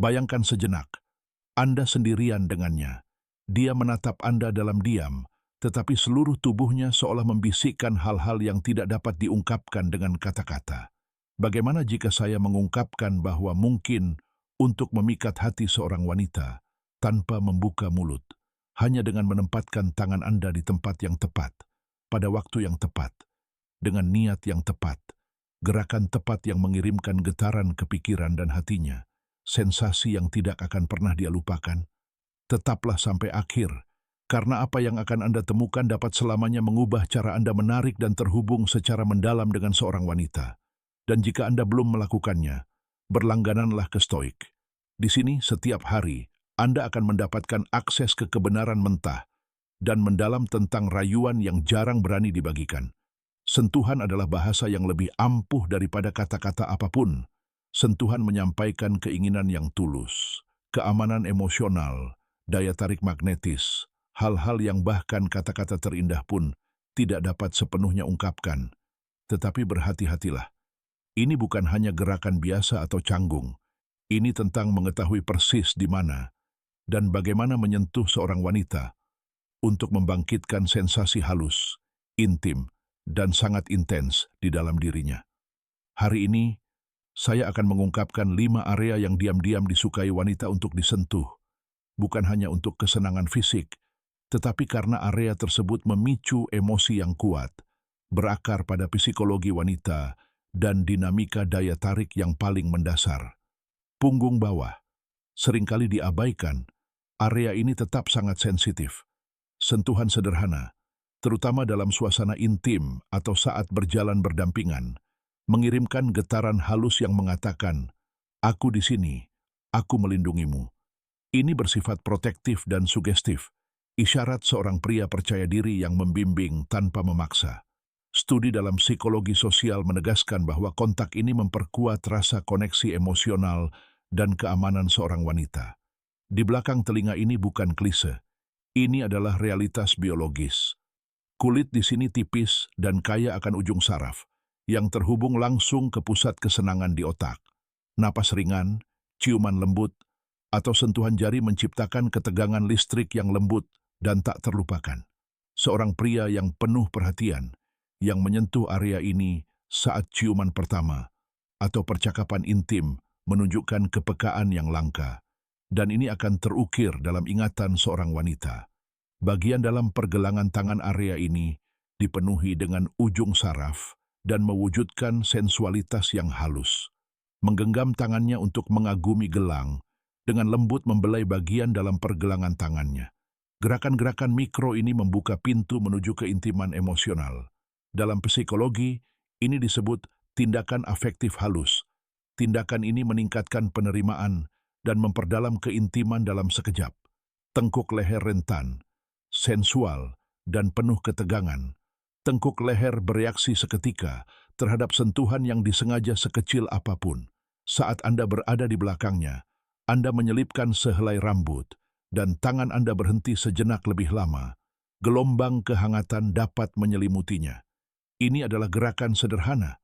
Bayangkan sejenak, Anda sendirian dengannya. Dia menatap Anda dalam diam, tetapi seluruh tubuhnya seolah membisikkan hal-hal yang tidak dapat diungkapkan dengan kata-kata. Bagaimana jika saya mengungkapkan bahwa mungkin untuk memikat hati seorang wanita tanpa membuka mulut, hanya dengan menempatkan tangan Anda di tempat yang tepat, pada waktu yang tepat, dengan niat yang tepat, gerakan tepat yang mengirimkan getaran ke pikiran dan hatinya, sensasi yang tidak akan pernah dia lupakan? Tetaplah sampai akhir, karena apa yang akan Anda temukan dapat selamanya mengubah cara Anda menarik dan terhubung secara mendalam dengan seorang wanita. Dan jika Anda belum melakukannya, berlanggananlah ke Stoik. Di sini, setiap hari, Anda akan mendapatkan akses ke kebenaran mentah dan mendalam tentang rayuan yang jarang berani dibagikan. Sentuhan adalah bahasa yang lebih ampuh daripada kata-kata apapun. Sentuhan menyampaikan keinginan yang tulus, keamanan emosional, daya tarik magnetis, hal-hal yang bahkan kata-kata terindah pun tidak dapat sepenuhnya ungkapkan. Tetapi berhati-hatilah. Ini bukan hanya gerakan biasa atau canggung. Ini tentang mengetahui persis di mana dan bagaimana menyentuh seorang wanita untuk membangkitkan sensasi halus, intim, dan sangat intens di dalam dirinya. Hari ini, saya akan mengungkapkan 5 area yang diam-diam disukai wanita untuk disentuh, bukan hanya untuk kesenangan fisik, tetapi karena area tersebut memicu emosi yang kuat, berakar pada psikologi wanita, dan dinamika daya tarik yang paling mendasar. Punggung bawah. Seringkali diabaikan, area ini tetap sangat sensitif. Sentuhan sederhana, terutama dalam suasana intim atau saat berjalan berdampingan, mengirimkan getaran halus yang mengatakan, "Aku di sini, aku melindungimu." Ini bersifat protektif dan sugestif, isyarat seorang pria percaya diri yang membimbing tanpa memaksa. Studi dalam psikologi sosial menegaskan bahwa kontak ini memperkuat rasa koneksi emosional dan keamanan seorang wanita. Di belakang telinga ini bukan klise. Ini adalah realitas biologis. Kulit di sini tipis dan kaya akan ujung saraf, yang terhubung langsung ke pusat kesenangan di otak. Napas ringan, ciuman lembut, atau sentuhan jari menciptakan ketegangan listrik yang lembut dan tak terlupakan. Seorang pria yang penuh perhatian, yang menyentuh area ini saat ciuman pertama atau percakapan intim menunjukkan kepekaan yang langka, dan ini akan terukir dalam ingatan seorang wanita. Bagian dalam pergelangan tangan area ini dipenuhi dengan ujung saraf dan mewujudkan sensualitas yang halus. Menggenggam tangannya untuk mengagumi gelang, dengan lembut membelai bagian dalam pergelangan tangannya. Gerakan-gerakan mikro ini membuka pintu menuju keintiman emosional. Dalam psikologi, ini disebut tindakan afektif halus. Tindakan ini meningkatkan penerimaan dan memperdalam keintiman dalam sekejap. Tengkuk leher rentan, sensual, dan penuh ketegangan. Tengkuk leher bereaksi seketika terhadap sentuhan yang disengaja sekecil apapun. Saat Anda berada di belakangnya, Anda menyelipkan sehelai rambut, dan tangan Anda berhenti sejenak lebih lama. Gelombang kehangatan dapat menyelimutinya. Ini adalah gerakan sederhana,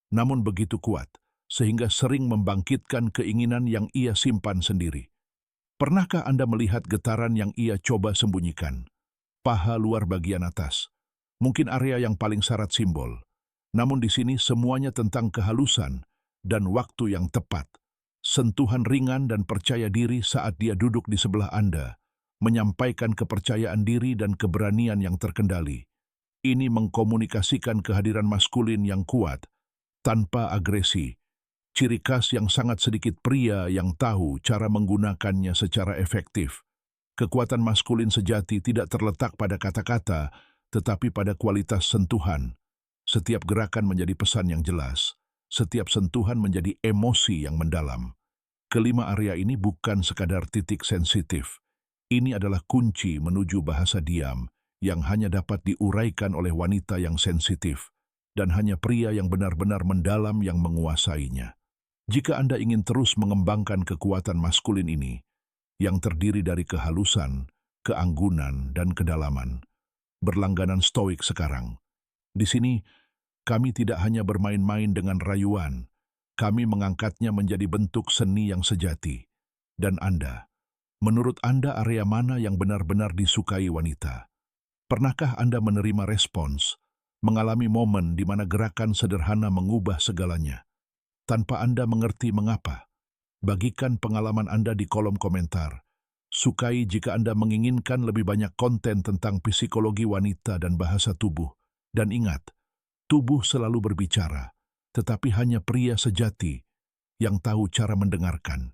namun begitu kuat, sehingga sering membangkitkan keinginan yang ia simpan sendiri. Pernahkah Anda melihat getaran yang ia coba sembunyikan? Paha luar bagian atas, mungkin area yang paling syarat simbol. Namun di sini semuanya tentang kehalusan dan waktu yang tepat. Sentuhan ringan dan percaya diri saat dia duduk di sebelah Anda, menyampaikan kepercayaan diri dan keberanian yang terkendali. Ini mengkomunikasikan kehadiran maskulin yang kuat, tanpa agresi, ciri khas yang sangat sedikit pria yang tahu cara menggunakannya secara efektif. Kekuatan maskulin sejati tidak terletak pada kata-kata, tetapi pada kualitas sentuhan. Setiap gerakan menjadi pesan yang jelas, setiap sentuhan menjadi emosi yang mendalam. Kelima area ini bukan sekadar titik sensitif. Ini adalah kunci menuju bahasa diam, yang hanya dapat diuraikan oleh wanita yang sensitif, dan hanya pria yang benar-benar mendalam yang menguasainya. Jika Anda ingin terus mengembangkan kekuatan maskulin ini, yang terdiri dari kehalusan, keanggunan, dan kedalaman, berlangganan Stoik sekarang. Di sini, kami tidak hanya bermain-main dengan rayuan, kami mengangkatnya menjadi bentuk seni yang sejati. Dan Anda, menurut Anda area mana yang benar-benar disukai wanita? Pernahkah Anda menerima respons, mengalami momen di mana gerakan sederhana mengubah segalanya? Tanpa Anda mengerti mengapa? Bagikan pengalaman Anda di kolom komentar. Sukai jika Anda menginginkan lebih banyak konten tentang psikologi wanita dan bahasa tubuh. Dan ingat, tubuh selalu berbicara, tetapi hanya pria sejati yang tahu cara mendengarkan.